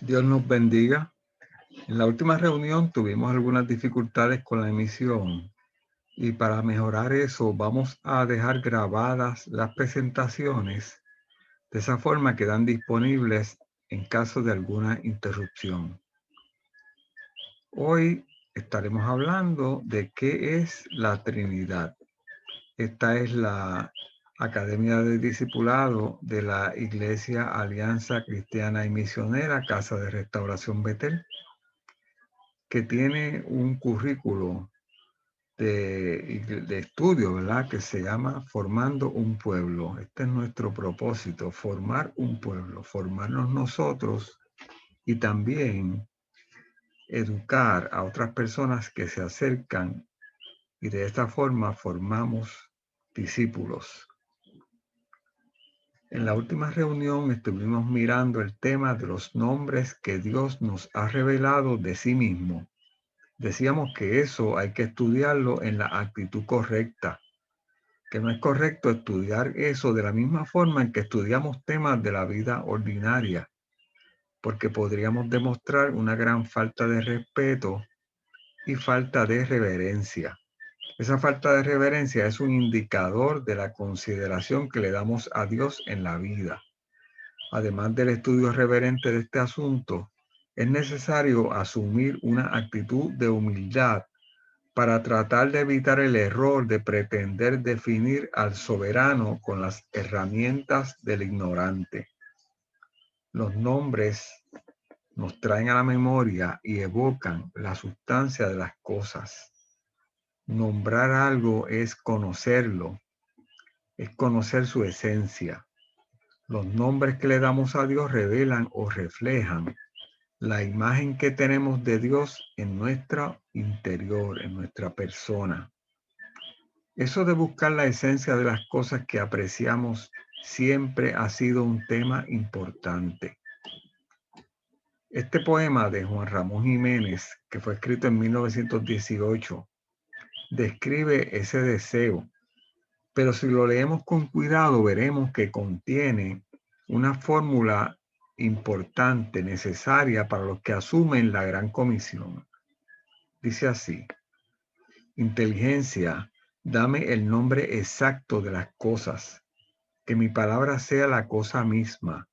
Dios nos bendiga. En la última reunión tuvimos algunas dificultades con la emisión y para mejorar eso vamos a dejar grabadas las presentaciones. De esa forma quedan disponibles en caso de alguna interrupción. Hoy estaremos hablando de qué es la Trinidad. Esta es la Academia de Discipulado de la Iglesia Alianza Cristiana y Misionera Casa de Restauración Betel, que tiene un currículo de estudio, ¿verdad? Que se llama Formando un Pueblo. Este es nuestro propósito, formar un pueblo, formarnos nosotros y también educar a otras personas que se acercan y de esta forma formamos discípulos. En la última reunión estuvimos mirando el tema de los nombres que Dios nos ha revelado de sí mismo. Decíamos que eso hay que estudiarlo en la actitud correcta, que no es correcto estudiar eso de la misma forma en que estudiamos temas de la vida ordinaria, porque podríamos demostrar una gran falta de respeto y falta de reverencia. Esa falta de reverencia es un indicador de la consideración que le damos a Dios en la vida. Además del estudio reverente de este asunto, es necesario asumir una actitud de humildad para tratar de evitar el error de pretender definir al soberano con las herramientas del ignorante. Los nombres nos traen a la memoria y evocan la sustancia de las cosas. Nombrar algo es conocerlo, es conocer su esencia. Los nombres que le damos a Dios revelan o reflejan la imagen que tenemos de Dios en nuestro interior, en nuestra persona. Eso de buscar la esencia de las cosas que apreciamos siempre ha sido un tema importante. Este poema de Juan Ramón Jiménez, que fue escrito en 1918, describe ese deseo, pero si lo leemos con cuidado veremos que contiene una fórmula importante, necesaria para los que asumen la gran comisión. Dice así: inteligencia, dame el nombre exacto de las cosas, que mi palabra sea la cosa misma,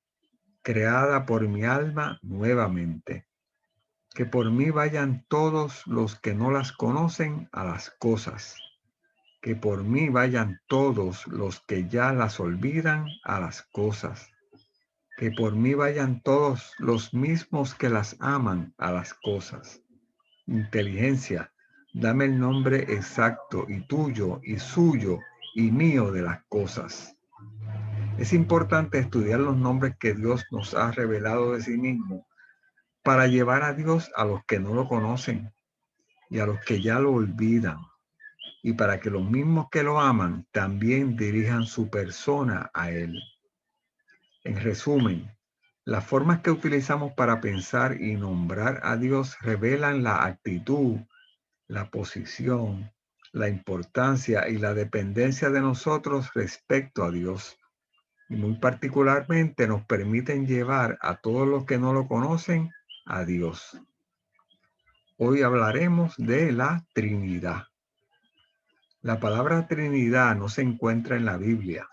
creada por mi alma nuevamente. Que por mí vayan todos los que no las conocen a las cosas. Que por mí vayan todos los que ya las olvidan a las cosas. Que por mí vayan todos los mismos que las aman a las cosas. Inteligencia, dame el nombre exacto y tuyo y suyo y mío de las cosas. Es importante estudiar los nombres que Dios nos ha revelado de sí mismo para llevar a Dios a los que no lo conocen y a los que ya lo olvidan, y para que los mismos que lo aman también dirijan su persona a Él. En resumen, las formas que utilizamos para pensar y nombrar a Dios revelan la actitud, la posición, la importancia y la dependencia de nosotros respecto a Dios. Y muy particularmente nos permiten llevar a todos los que no lo conocen a Dios. Hoy hablaremos de la Trinidad. La palabra Trinidad no se encuentra en la Biblia.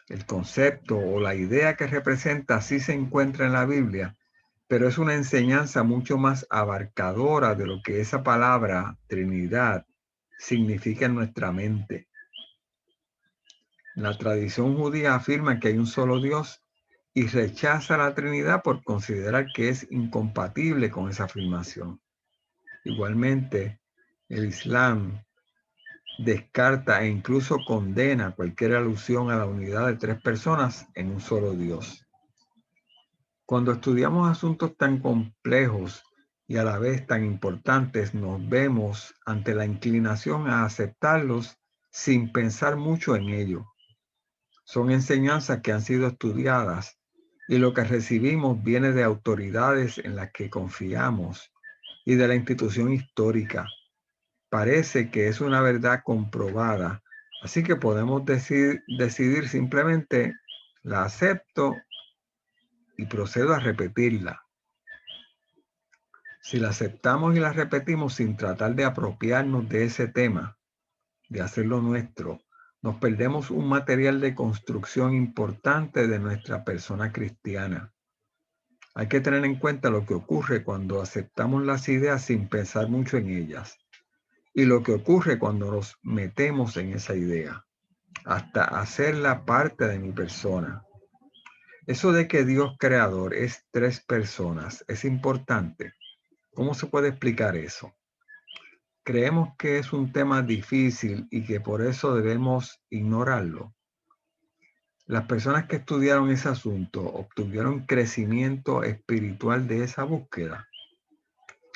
El concepto o la idea que representa sí se encuentra en la Biblia, pero es una enseñanza mucho más abarcadora de lo que esa palabra Trinidad significa en nuestra mente. La tradición judía afirma que hay un solo Dios y rechaza la Trinidad por considerar que es incompatible con esa afirmación. Igualmente, el Islam descarta e incluso condena cualquier alusión a la unidad de tres personas en un solo Dios. Cuando estudiamos asuntos tan complejos y a la vez tan importantes, nos vemos ante la inclinación a aceptarlos sin pensar mucho en ello. Son enseñanzas que han sido estudiadas y lo que recibimos viene de autoridades en las que confiamos y de la institución histórica. Parece que es una verdad comprobada, así que podemos decidir simplemente la acepto y procedo a repetirla. Si la aceptamos y la repetimos sin tratar de apropiarnos de ese tema, de hacerlo nuestro, nos perdemos un material de construcción importante de nuestra persona cristiana. Hay que tener en cuenta lo que ocurre cuando aceptamos las ideas sin pensar mucho en ellas y lo que ocurre cuando nos metemos en esa idea, hasta hacerla parte de mi persona. Eso de que Dios creador es 3 personas es importante. ¿Cómo se puede explicar eso? Creemos que es un tema difícil y que por eso debemos ignorarlo. Las personas que estudiaron ese asunto obtuvieron crecimiento espiritual de esa búsqueda.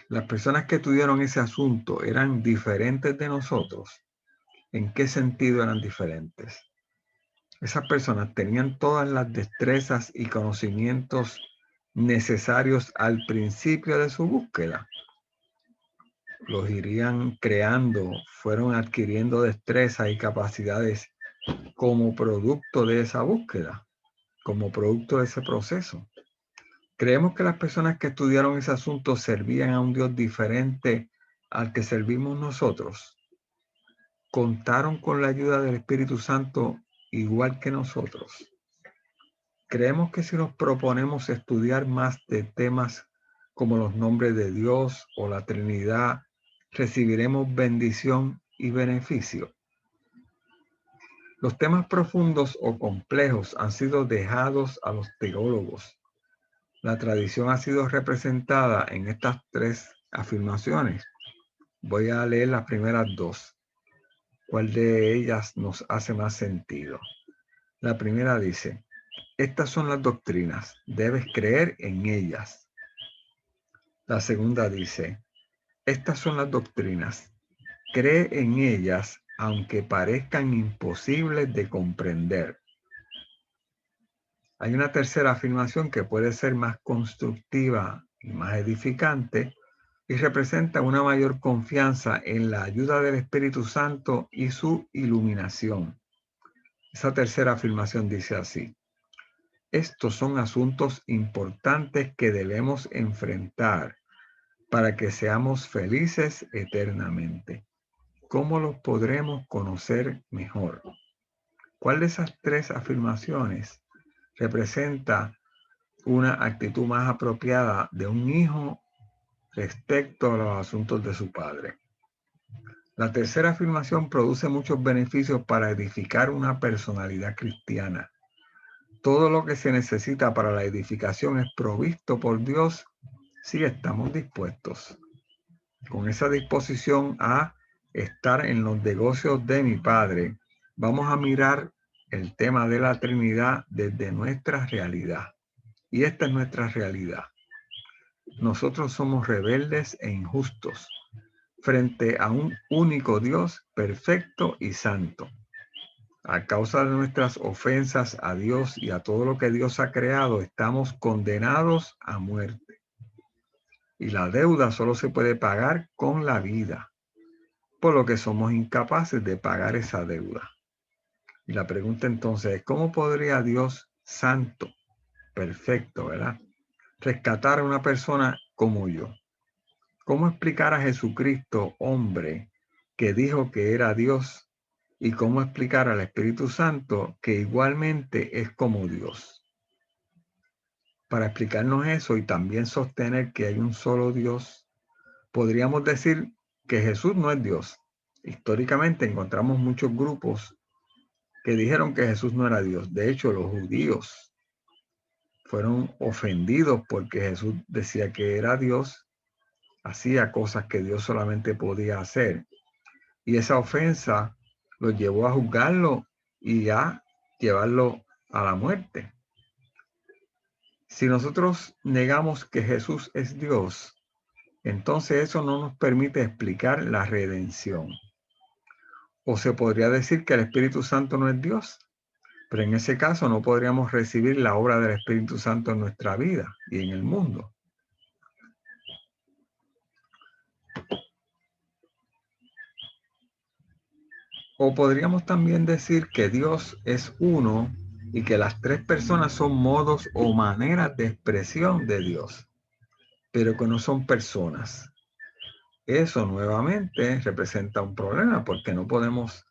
Las personas que estudiaron ese asunto eran diferentes de nosotros. ¿En qué sentido eran diferentes? Esas personas tenían todas las destrezas y conocimientos necesarios al principio de su búsqueda. Los irían creando, fueron adquiriendo destrezas y capacidades como producto de esa búsqueda, como producto de ese proceso. Creemos que las personas que estudiaron ese asunto servían a un Dios diferente al que servimos nosotros. Contaron con la ayuda del Espíritu Santo igual que nosotros. Creemos que si nos proponemos estudiar más de temas como los nombres de Dios o la Trinidad, recibiremos bendición y beneficio. Los temas profundos o complejos han sido dejados a los teólogos. La tradición ha sido representada en estas 3 afirmaciones. Voy a leer las primeras 2. ¿Cuál de ellas nos hace más sentido? La primera dice: estas son las doctrinas, debes creer en ellas. La segunda dice: estas son las doctrinas, cree en ellas aunque parezcan imposibles de comprender. Hay una tercera afirmación que puede ser más constructiva y más edificante y representa una mayor confianza en la ayuda del Espíritu Santo y su iluminación. Esa tercera afirmación dice así: estos son asuntos importantes que debemos enfrentar para que seamos felices eternamente. ¿Cómo los podremos conocer mejor? ¿Cuál de esas 3 afirmaciones representa una actitud más apropiada de un hijo respecto a los asuntos de su padre? La tercera afirmación produce muchos beneficios para edificar una personalidad cristiana. Todo lo que se necesita para la edificación es provisto por Dios si estamos dispuestos. Con esa disposición a estar en los negocios de mi Padre, vamos a mirar el tema de la Trinidad desde nuestra realidad. Y esta es nuestra realidad. Nosotros somos rebeldes e injustos frente a un único Dios perfecto y santo. A causa de nuestras ofensas a Dios y a todo lo que Dios ha creado, estamos condenados a muerte. Y la deuda solo se puede pagar con la vida, por lo que somos incapaces de pagar esa deuda. Y la pregunta entonces es: ¿cómo podría Dios santo, perfecto, ¿verdad?, rescatar a una persona como yo? ¿Cómo explicar a Jesucristo, hombre, que dijo que era Dios? ¿Y cómo explicar al Espíritu Santo, que igualmente es como Dios? Para explicarnos eso y también sostener que hay un solo Dios, podríamos decir que Jesús no es Dios. Históricamente encontramos muchos grupos que dijeron que Jesús no era Dios. De hecho, los judíos fueron ofendidos porque Jesús decía que era Dios, hacía cosas que Dios solamente podía hacer. Y esa ofensa los llevó a juzgarlo y a llevarlo a la muerte. Si nosotros negamos que Jesús es Dios, entonces eso no nos permite explicar la redención. O se podría decir que el Espíritu Santo no es Dios, pero en ese caso no podríamos recibir la obra del Espíritu Santo en nuestra vida y en el mundo. O podríamos también decir que Dios es uno y que las 3 personas son modos o maneras de expresión de Dios. pero que no son personas. Eso nuevamente representa un problema porque no podemos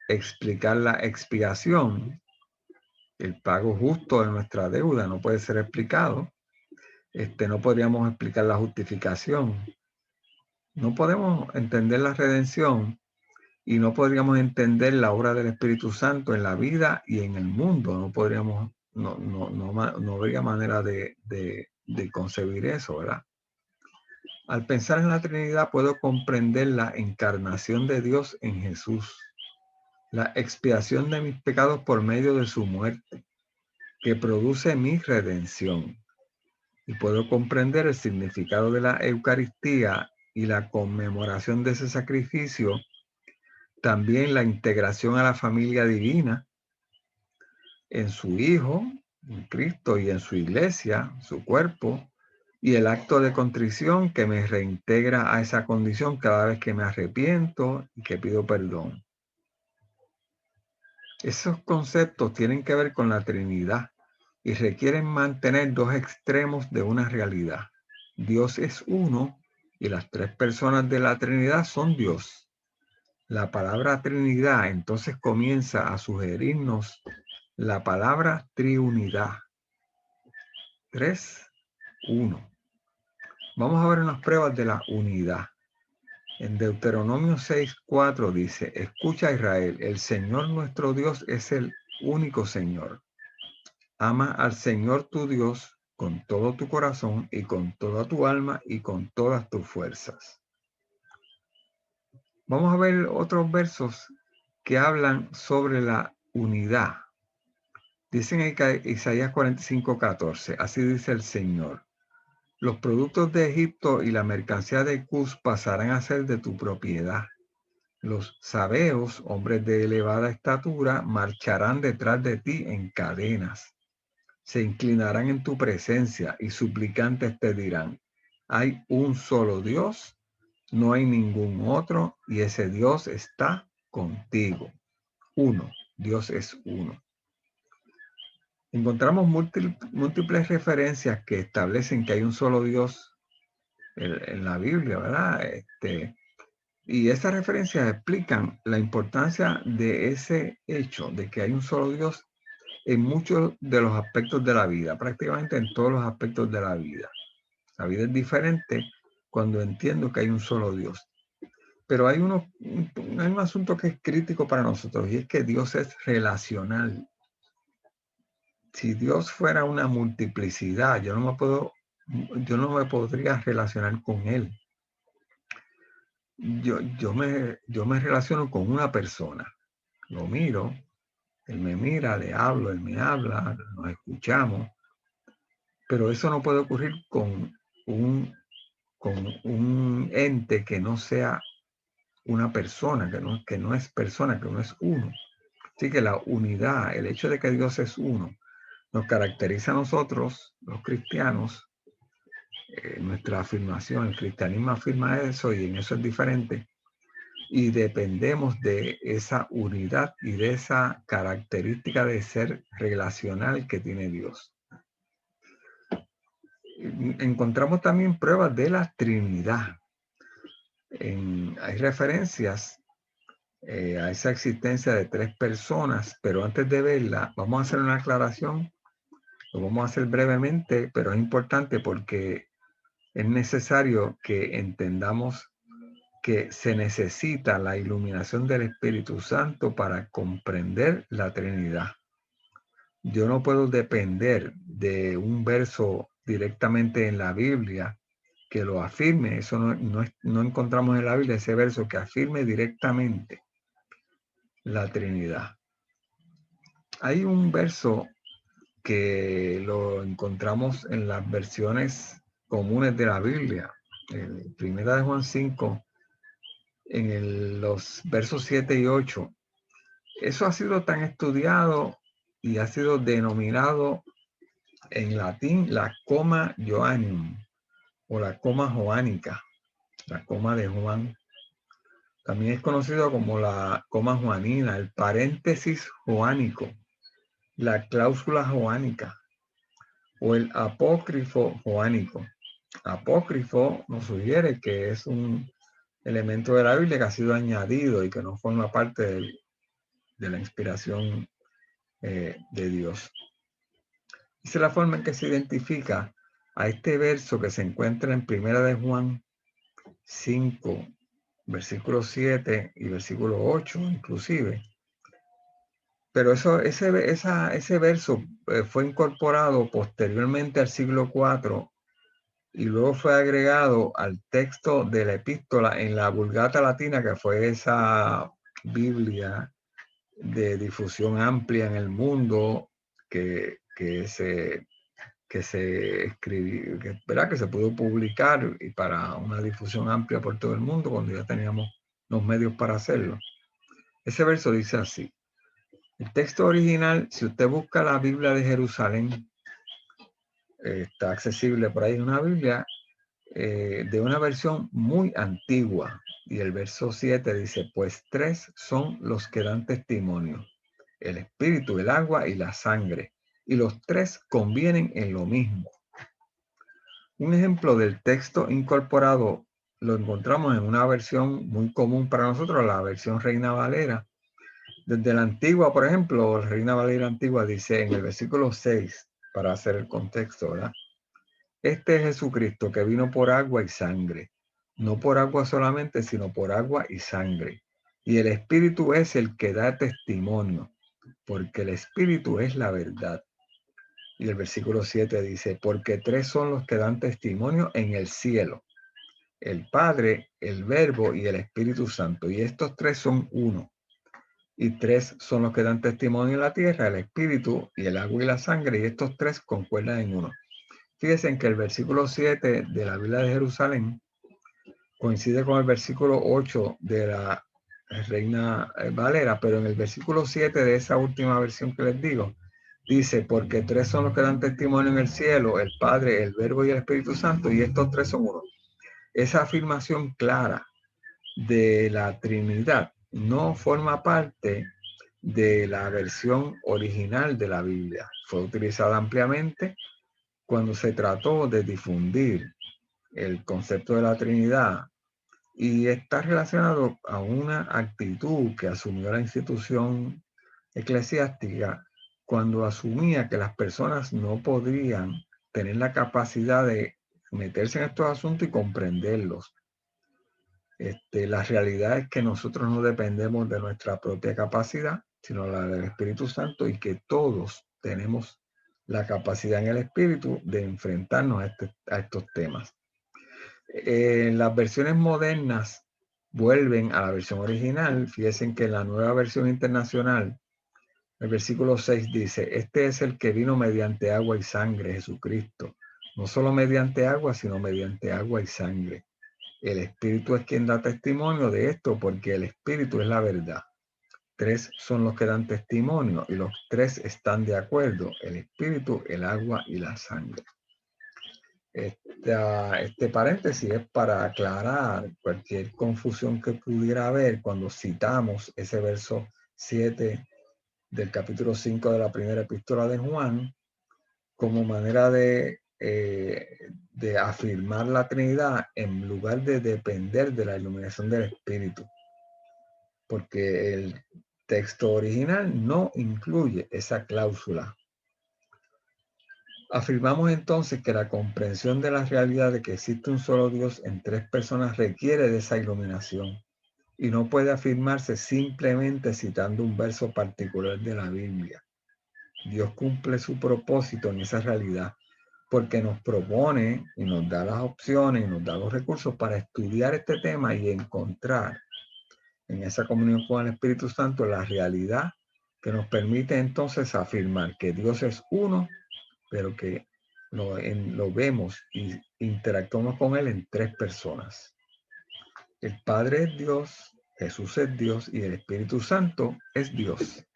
explicar la expiación, el pago justo de nuestra deuda no puede ser explicado. No podríamos explicar la justificación. No podemos entender la redención y no podríamos entender la obra del Espíritu Santo en la vida y en el mundo. No podríamos, no habría manera de concebir eso, ¿verdad? Al pensar en la Trinidad puedo comprender la encarnación de Dios en Jesús, la expiación de mis pecados por medio de su muerte, que produce mi redención. Y puedo comprender el significado de la Eucaristía y la conmemoración de ese sacrificio, también la integración a la familia divina en su Hijo, en Cristo, y en su iglesia, su cuerpo, y el acto de contrición que me reintegra a esa condición cada vez que me arrepiento y que pido perdón. Esos conceptos tienen que ver con la Trinidad y requieren mantener dos extremos de una realidad. Dios es uno y las tres personas de la Trinidad son Dios. La palabra Trinidad entonces comienza a sugerirnos la palabra triunidad. 3, 1. Vamos a ver unas pruebas de la unidad. En Deuteronomio 6:4 dice: escucha Israel, el Señor nuestro Dios es el único Señor. Ama al Señor tu Dios con todo tu corazón y con toda tu alma y con todas tus fuerzas. Vamos a ver otros versos que hablan sobre la unidad. Dicen en Isaías 45:14, así dice el Señor: los productos de Egipto y la mercancía de Cus pasarán a ser de tu propiedad. Los sabeos, hombres de elevada estatura, marcharán detrás de ti en cadenas. Se inclinarán en tu presencia y suplicantes te dirán: hay un solo Dios, no hay ningún otro, y ese Dios está contigo. Uno, Dios es uno. Encontramos múltiples referencias que establecen que hay un solo Dios en la Biblia, ¿verdad? Y esas referencias explican la importancia de ese hecho, de que hay un solo Dios en muchos de los aspectos de la vida, prácticamente en todos los aspectos de la vida. La vida es diferente cuando entiendo que hay un solo Dios. Pero hay un asunto que es crítico para nosotros, y es que Dios es relacional. Si Dios fuera una multiplicidad, yo no me podría relacionar con Él. Yo me relaciono con una persona. Lo miro, Él me mira, le hablo, Él me habla, nos escuchamos. Pero eso no puede ocurrir con un ente que no sea una persona, que no es persona, que no es uno. Así que la unidad, el hecho de que Dios es uno, nos caracteriza a nosotros, los cristianos, nuestra afirmación. El cristianismo afirma eso y en eso es diferente. Y dependemos de esa unidad y de esa característica de ser relacional que tiene Dios. Encontramos también pruebas de la Trinidad. Hay referencias a esa existencia de tres personas, pero antes de verla, vamos a hacer una aclaración. Lo vamos a hacer brevemente, pero es importante porque es necesario que entendamos que se necesita la iluminación del Espíritu Santo para comprender la Trinidad. Yo no puedo depender de un verso directamente en la Biblia que lo afirme. Eso no encontramos en la Biblia ese verso que afirme directamente la Trinidad. Hay un verso que lo encontramos en las versiones comunes de la Biblia. En Primera de Juan 5, en los versos 7 y 8. Eso ha sido tan estudiado y ha sido denominado en latín la coma Joannium o la coma joánica, la coma de Juan. También es conocido como la coma joanina, el paréntesis joánico, la cláusula joánica o el apócrifo joánico. apócrifo nos sugiere que es un elemento de la Biblia que ha sido añadido y que no forma parte de la inspiración de Dios. Esa es la forma en que se identifica a este verso que se encuentra en Primera de Juan 5, versículo 7 y versículo 8 inclusive. Pero ese verso fue incorporado posteriormente al siglo IV y luego fue agregado al texto de la epístola en la Vulgata Latina, que fue esa Biblia de difusión amplia en el mundo que se escribió, que se pudo publicar y para una difusión amplia por todo el mundo cuando ya teníamos los medios para hacerlo. Ese verso dice así. El texto original, si usted busca la Biblia de Jerusalén, está accesible por ahí una Biblia de una versión muy antigua. Y el verso 7 dice, pues 3 son los que dan testimonio, el espíritu, el agua y la sangre. Y los 3 convienen en lo mismo. Un ejemplo del texto incorporado lo encontramos en una versión muy común para nosotros, la versión Reina Valera. Desde la antigua, por ejemplo, Reina Valera antigua dice en el versículo 6, para hacer el contexto, ¿verdad? Este es Jesucristo que vino por agua y sangre, no por agua solamente, sino por agua y sangre. Y el Espíritu es el que da testimonio, porque el Espíritu es la verdad. Y el versículo 7 dice, porque 3 son los que dan testimonio en el cielo, el Padre, el Verbo y el Espíritu Santo. Y estos 3 son uno. Y 3 son los que dan testimonio en la tierra, el Espíritu y el agua y la sangre. Y estos 3 concuerdan en uno. Fíjense en que el versículo 7 de la Biblia de Jerusalén coincide con el versículo 8 de la Reina Valera, pero en el versículo 7 de esa última versión que les digo, dice, porque 3 son los que dan testimonio en el cielo, el Padre, el Verbo y el Espíritu Santo, y estos 3 son uno. Esa afirmación clara de la Trinidad no forma parte de la versión original de la Biblia. Fue utilizada ampliamente cuando se trató de difundir el concepto de la Trinidad y está relacionado a una actitud que asumió la institución eclesiástica cuando asumía que las personas no podrían tener la capacidad de meterse en estos asuntos y comprenderlos. La realidad es que nosotros no dependemos de nuestra propia capacidad, sino la del Espíritu Santo, y que todos tenemos la capacidad en el Espíritu de enfrentarnos a estos temas. Las versiones modernas vuelven a la versión original. Fíjense que en la nueva versión internacional, el versículo 6 dice, este es el que vino mediante agua y sangre, Jesucristo. No solo mediante agua, sino mediante agua y sangre. El Espíritu es quien da testimonio de esto, porque el Espíritu es la verdad. 3 son los que dan testimonio y los 3 están de acuerdo, el Espíritu, el agua y la sangre. Este paréntesis es para aclarar cualquier confusión que pudiera haber cuando citamos ese verso 7 del capítulo 5 de la primera epístola de Juan como manera de afirmar la Trinidad en lugar de depender de la iluminación del Espíritu, porque el texto original no incluye esa cláusula. Afirmamos entonces que la comprensión de la realidad de que existe un solo Dios en 3 personas requiere de esa iluminación y no puede afirmarse simplemente citando un verso particular de la Biblia. Dios cumple su propósito en esa realidad porque nos propone y nos da las opciones y nos da los recursos para estudiar este tema y encontrar en esa comunión con el Espíritu Santo la realidad que nos permite entonces afirmar que Dios es uno, pero que lo vemos y interactuamos con Él en 3 personas. El Padre es Dios, Jesús es Dios y el Espíritu Santo es Dios.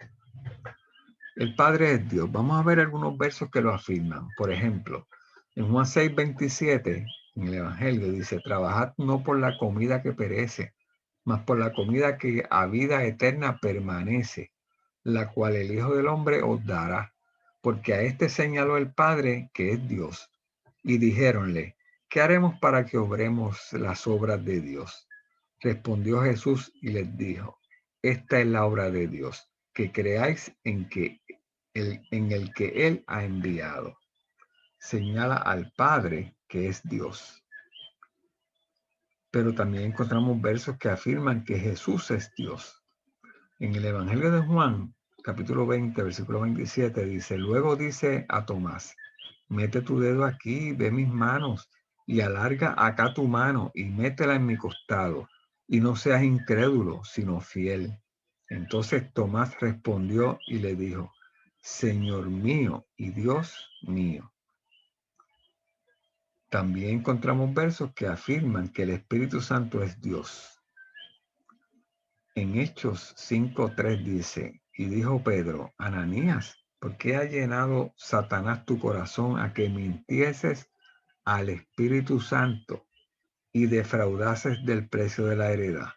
El Padre es Dios. Vamos a ver algunos versos que lo afirman. Por ejemplo, en Juan 6:27, en el Evangelio, dice, trabajad no por la comida que perece, mas por la comida que a vida eterna permanece, la cual el Hijo del Hombre os dará. Porque a este señaló el Padre, que es Dios. Y dijéronle, ¿qué haremos para que obremos las obras de Dios? Respondió Jesús y les dijo, esta es la obra de Dios, que creáis en el que Él ha enviado. Señala al Padre, que es Dios. Pero también encontramos versos que afirman que Jesús es Dios. En el Evangelio de Juan, capítulo 20, versículo 27, dice, luego dice a Tomás, mete tu dedo aquí, ve mis manos, y alarga acá tu mano y métela en mi costado, y no seas incrédulo, sino fiel. Entonces Tomás respondió y le dijo, Señor mío y Dios mío. También encontramos versos que afirman que el Espíritu Santo es Dios. En Hechos 5:3 dice, y dijo Pedro, Ananías, ¿por qué ha llenado Satanás tu corazón a que mintieses al Espíritu Santo y defraudases del precio de la heredad,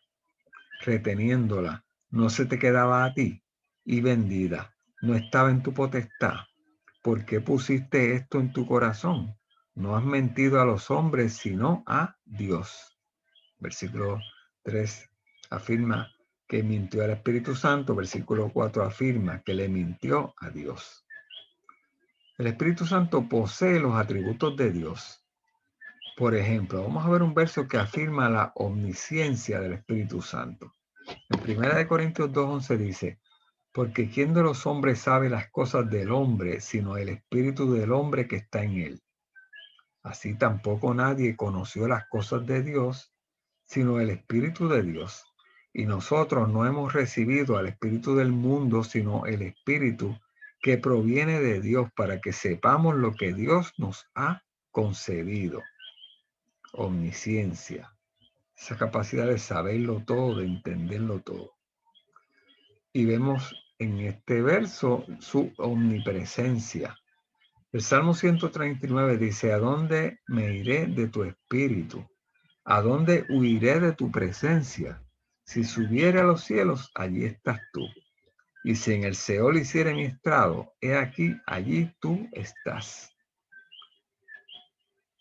reteniéndola? ¿No se te quedaba a ti? Y vendida, ¿no estaba en tu potestad? ¿Por qué pusiste esto en tu corazón? No has mentido a los hombres, sino a Dios. Versículo 3 afirma que mintió al Espíritu Santo. Versículo 4 afirma que le mintió a Dios. El Espíritu Santo posee los atributos de Dios. Por ejemplo, vamos a ver un verso que afirma la omnisciencia del Espíritu Santo. En 1 Corintios 2:11 dice, porque ¿quién de los hombres sabe las cosas del hombre, sino el Espíritu del hombre que está en él? Así tampoco nadie conoció las cosas de Dios, sino el Espíritu de Dios. Y nosotros no hemos recibido al Espíritu del mundo, sino el Espíritu que proviene de Dios, para que sepamos lo que Dios nos ha concedido. Omnisciencia, esa capacidad de saberlo todo, de entenderlo todo. Y vemos en este verso su omnipresencia. El Salmo 139 dice, ¿a dónde me iré de tu espíritu? ¿A dónde huiré de tu presencia? Si subiere a los cielos, allí estás tú. Y si en el Seol hiciere mi estrado, he aquí, allí tú estás.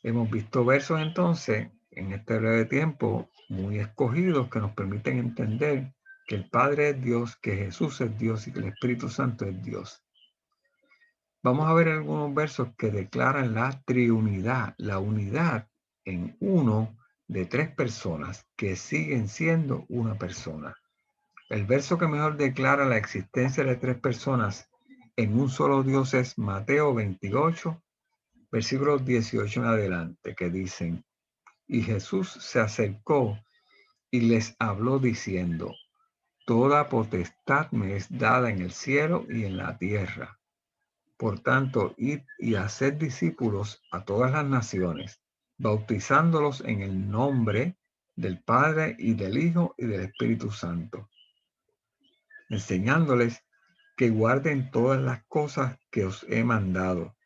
Hemos visto versos entonces, en este breve tiempo, muy escogidos que nos permiten entender que el Padre es Dios, que Jesús es Dios y que el Espíritu Santo es Dios. Vamos a ver algunos versos que declaran la triunidad, la unidad en uno de tres personas que siguen siendo una persona. El verso que mejor declara la existencia de tres personas en un solo Dios es Mateo 28, versículos 18 en adelante, que dicen, y Jesús se acercó y les habló diciendo, toda potestad me es dada en el cielo y en la tierra. Por tanto, id y haced discípulos a todas las naciones, bautizándolos en el nombre del Padre y del Hijo y del Espíritu Santo, enseñándoles que guarden todas las cosas que os he mandado.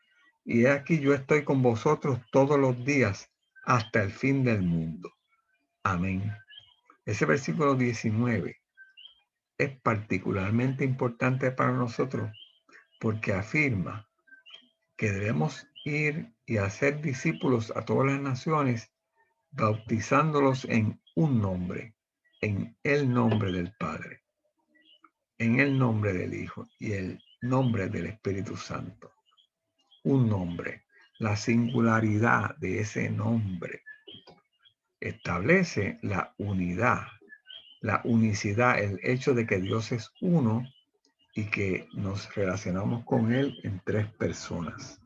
Y he aquí yo estoy con vosotros todos los días hasta el fin del mundo. Amén. Ese versículo 19 es particularmente importante para nosotros porque afirma que debemos ir y hacer discípulos a todas las naciones, bautizándolos en un nombre, en el nombre del Padre, en el nombre del Hijo y el nombre del Espíritu Santo. Un nombre, la singularidad de ese nombre establece la unidad, la unicidad, el hecho de que Dios es uno y que nos relacionamos con Él en tres personas.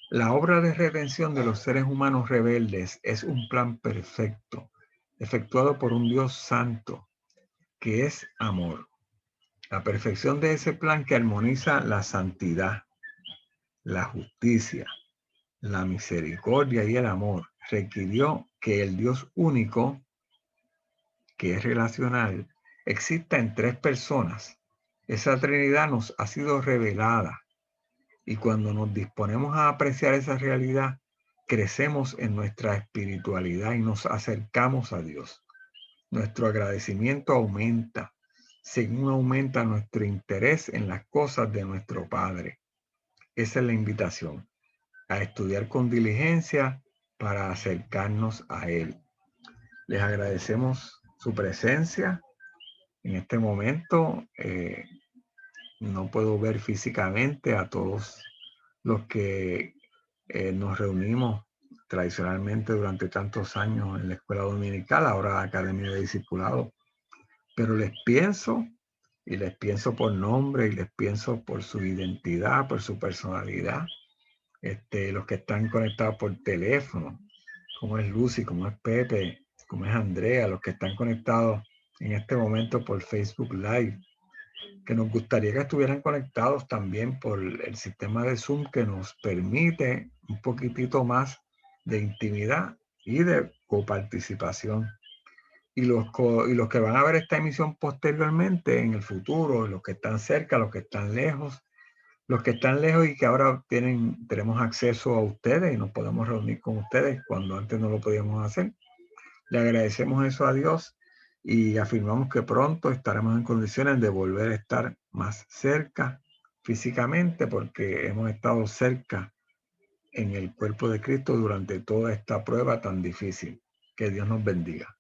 La obra de redención de los seres humanos rebeldes es un plan perfecto, efectuado por un Dios santo, que es amor. La perfección de ese plan que armoniza la santidad, la justicia, la misericordia y el amor, requirió que el Dios único, que es relacional, exista en tres personas. Esa Trinidad nos ha sido revelada. Y cuando nos disponemos a apreciar esa realidad, crecemos en nuestra espiritualidad y nos acercamos a Dios. Nuestro agradecimiento aumenta, según aumenta nuestro interés en las cosas de nuestro Padre. Esa es la invitación, a estudiar con diligencia para acercarnos a Él. Les agradecemos su presencia en este momento. No puedo ver físicamente a todos los que nos reunimos tradicionalmente durante tantos años en la escuela dominical, ahora Academia de Discipulado, pero les pienso y les pienso por nombre y les pienso por su identidad, por su personalidad. Los que están conectados por teléfono, como es Lucy, como es Pepe, como es Andrea, los que están conectados en este momento por Facebook Live, que nos gustaría que estuvieran conectados también por el sistema de Zoom que nos permite un poquitito más de intimidad y de coparticipación. Y los que van a ver esta emisión posteriormente en el futuro, los que están cerca, los que están lejos, y que ahora tenemos acceso a ustedes y nos podemos reunir con ustedes cuando antes no lo podíamos hacer. Le agradecemos eso a Dios y afirmamos que pronto estaremos en condiciones de volver a estar más cerca físicamente, porque hemos estado cerca en el cuerpo de Cristo durante toda esta prueba tan difícil. Que Dios nos bendiga.